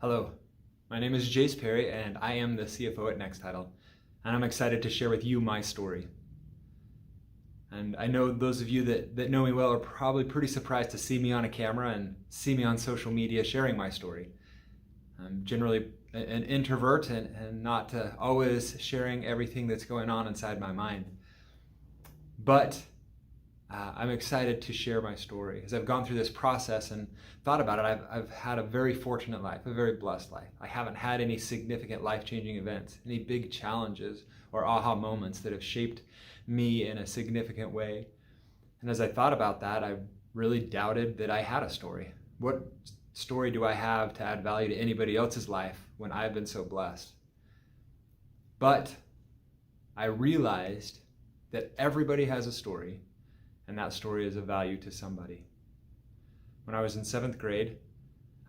Hello, my name is Jace Perry and I am the CFO at Next Title, and I'm excited to share with you my story. And I know those of you that know me well are probably pretty surprised to see me on a camera and see me on social media sharing my story. I'm generally an introvert and not always sharing everything that's going on inside my mind. But I'm excited to share my story. As I've gone through this process and thought about it, I've had a very fortunate life, a very blessed life. I haven't had any significant life-changing events, any big challenges or aha moments that have shaped me in a significant way. And as I thought about that, I really doubted that I had a story. What story do I have to add value to anybody else's life when I've been so blessed? But I realized that everybody has a story, and that story is of value to somebody. When I was in 7th grade,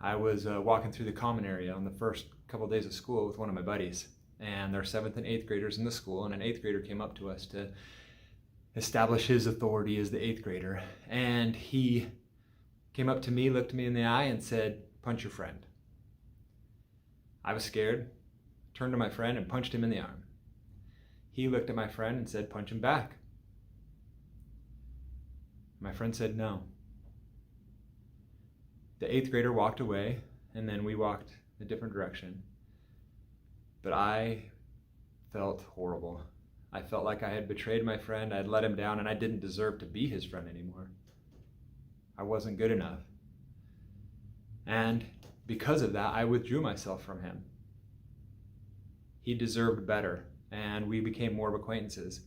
I was walking through the common area on the first couple of days of school with one of my buddies, and there are 7th and 8th graders in the school, and an 8th grader came up to us to establish his authority as the 8th grader, and he came up to me, looked me in the eye, and said, "Punch your friend." I was scared, turned to my friend and punched him in the arm. He looked at my friend and said, "Punch him back." My friend said no. The 8th grader walked away, and then we walked a different direction. But I felt horrible. I felt like I had betrayed my friend, I had let him down, and I didn't deserve to be his friend anymore. I wasn't good enough. And because of that, I withdrew myself from him. He deserved better, and we became more of acquaintances.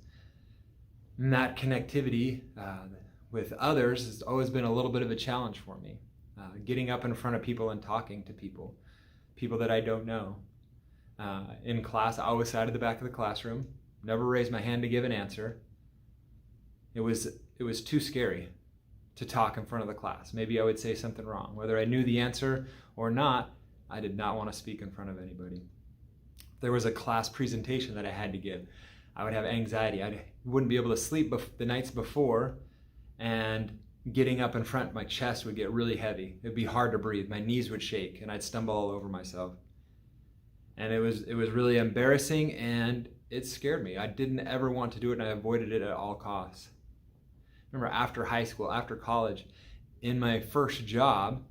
And that connectivity with others has always been a little bit of a challenge for me. Getting up in front of people and talking to people that I don't know. In class, I always sat at the back of the classroom, never raised my hand to give an answer. It was too scary to talk in front of the class. Maybe I would say something wrong. Whether I knew the answer or not, I did not want to speak in front of anybody. If there was a class presentation that I had to give, I would have anxiety. I wouldn't be able to sleep the nights before, and getting up in front, my chest would get really heavy. It'd be hard to breathe. My knees would shake, and I'd stumble all over myself. And it was really embarrassing, and it scared me. I didn't ever want to do it, and I avoided it at all costs. Remember, after high school, after college, in my first job,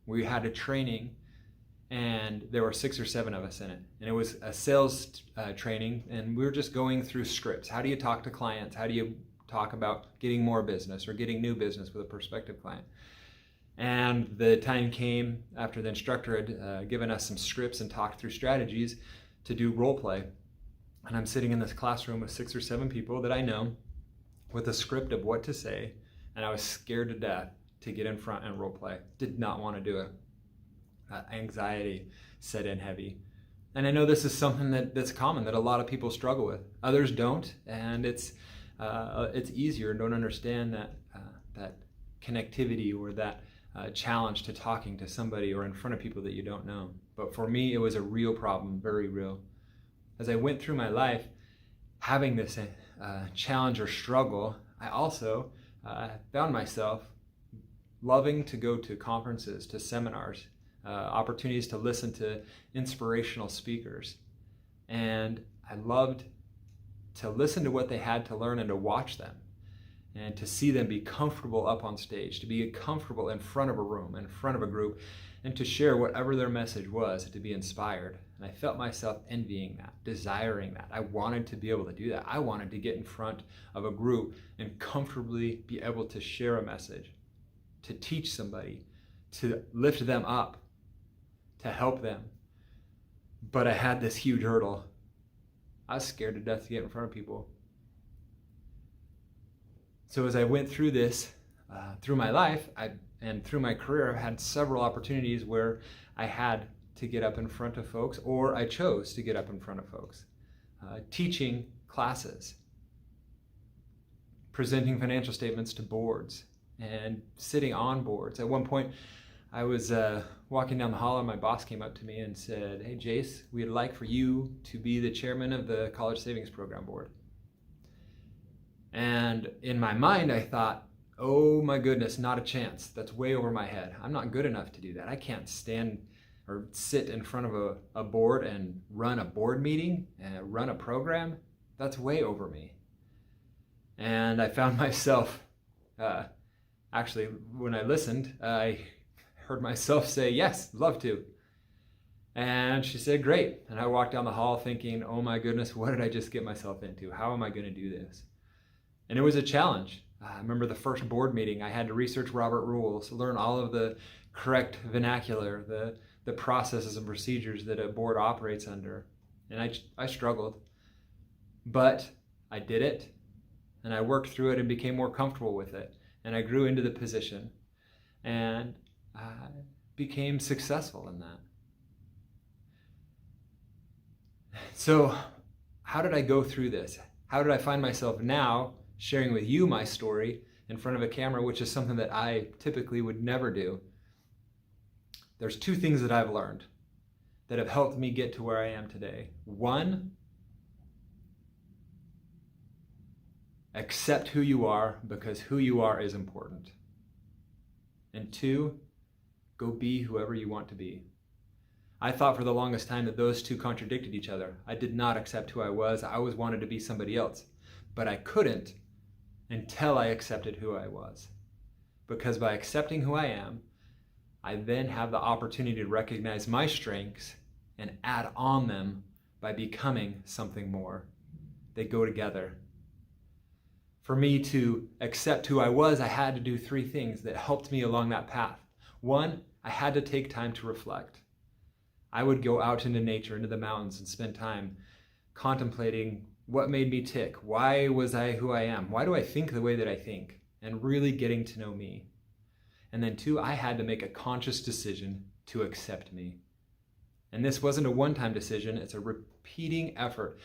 we had a training, and there were 6 or 7 of us in it. And it was a sales training, and we were just going through scripts. How do you talk to clients? How do you talk about getting more business or getting new business with a prospective client? And the time came after the instructor had given us some scripts and talked through strategies to do role play. And I'm sitting in this classroom with 6 or 7 people that I know with a script of what to say, and I was scared to death to get in front and role play. Did not want to do it. Anxiety set in heavy. And I know this is something that's common, that a lot of people struggle with. Others don't, and it's easier and don't understand that connectivity or that challenge to talking to somebody or in front of people that you don't know. But for me, it was a real problem, very real. As I went through my life having this challenge or struggle, I also found myself loving to go to conferences, to seminars, opportunities to listen to inspirational speakers. And I loved to listen to what they had to learn and to watch them and to see them be comfortable up on stage, to be comfortable in front of a room, in front of a group, and to share whatever their message was, to be inspired. And I felt myself envying that, desiring that. I wanted to be able to do that. I wanted to get in front of a group and comfortably be able to share a message, to teach somebody, to lift them up, to help them. But I had this huge hurdle. I was scared to death to get in front of people. So as I went through this, through my life and through my career, I've had several opportunities where I had to get up in front of folks, or I chose to get up in front of folks. Teaching classes, presenting financial statements to boards, and sitting on boards. At one point, I was walking down the hall and my boss came up to me and said, "Hey Jace, we'd like for you to be the chairman of the College Savings Program Board." And in my mind, I thought, oh my goodness, not a chance. That's way over my head. I'm not good enough to do that. I can't stand or sit in front of a board and run a board meeting and run a program, that's way over me. And I found myself, actually, when I listened, I heard myself say, yes, love to. And she said, great. And I walked down the hall thinking, oh my goodness, what did I just get myself into? How am I going to do this? And it was a challenge. I remember the first board meeting, I had to research Robert rules, learn all of the correct vernacular, the processes and procedures that a board operates under. And I struggled, but I did it, and I worked through it and became more comfortable with it. And I grew into the position, and I became successful in that. So how did I go through this? How did I find myself now sharing with you my story in front of a camera, which is something that I typically would never do? There's two things that I've learned that have helped me get to where I am today. One, accept who you are, because who you are is important. And two, go be whoever you want to be. I thought for the longest time that those two contradicted each other. I did not accept who I was. I always wanted to be somebody else, but I couldn't until I accepted who I was. Because by accepting who I am, I then have the opportunity to recognize my strengths and add on them by becoming something more. They go together. For me to accept who I was, I had to do three things that helped me along that path. One, I had to take time to reflect. I would go out into nature, into the mountains, and spend time contemplating what made me tick. Why was I who I am? Why do I think the way that I think? And really getting to know me. And then two, I had to make a conscious decision to accept me. And this wasn't a one-time decision. It's a repeating effort.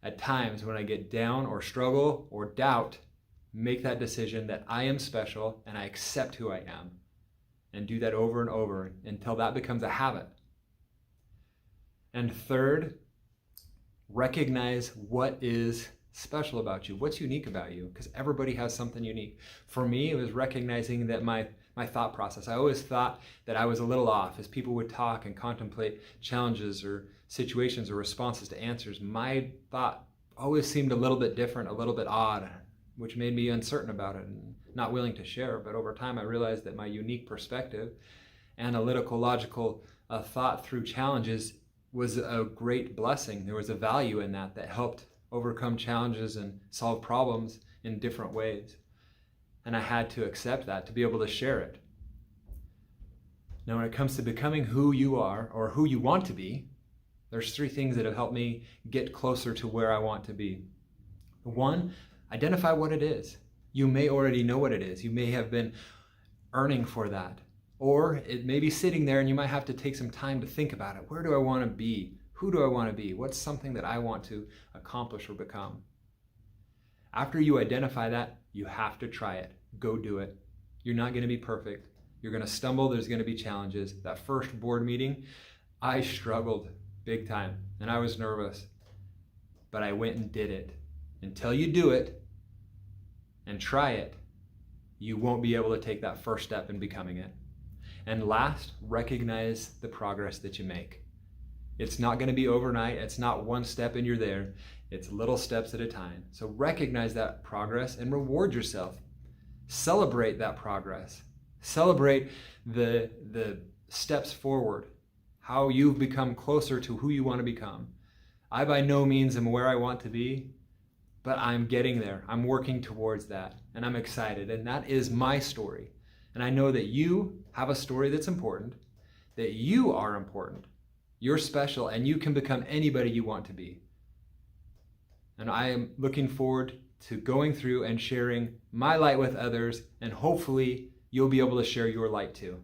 At times when I get down or struggle or doubt, make that decision that I am special and I accept who I am. And do that over and over until that becomes a habit. And third, recognize what is special about you, what's unique about you, because everybody has something unique. For me, it was recognizing that my thought process, I always thought that I was a little off as people would talk and contemplate challenges or situations or responses to answers. My thought always seemed a little bit different, a little bit odd, which made me uncertain about it and not willing to share. But over time, I realized that my unique perspective, analytical, logical thought through challenges was a great blessing. There was a value in that helped overcome challenges and solve problems in different ways. And I had to accept that to be able to share it. Now, when it comes to becoming who you are or who you want to be, there's three things that have helped me get closer to where I want to be. One, identify what it is. You may already know what it is. You may have been earning for that. Or it may be sitting there and you might have to take some time to think about it. Where do I want to be? Who do I want to be? What's something that I want to accomplish or become? After you identify that, you have to try it. Go do it. You're not going to be perfect. You're going to stumble. There's going to be challenges. That first board meeting, I struggled big time and I was nervous, but I went and did it. Until you do it and try it, you won't be able to take that first step in becoming it. And last, recognize the progress that you make. It's not going to be overnight. It's not one step and you're there. It's little steps at a time. So recognize that progress and reward yourself. Celebrate that progress. Celebrate the steps forward, how you've become closer to who you want to become. I by no means am where I want to be, but I'm getting there. I'm working towards that, and I'm excited. And that is my story. And I know that you have a story that's important, that you are important, you're special, and you can become anybody you want to be. And I am looking forward to going through and sharing my light with others, and hopefully you'll be able to share your light too.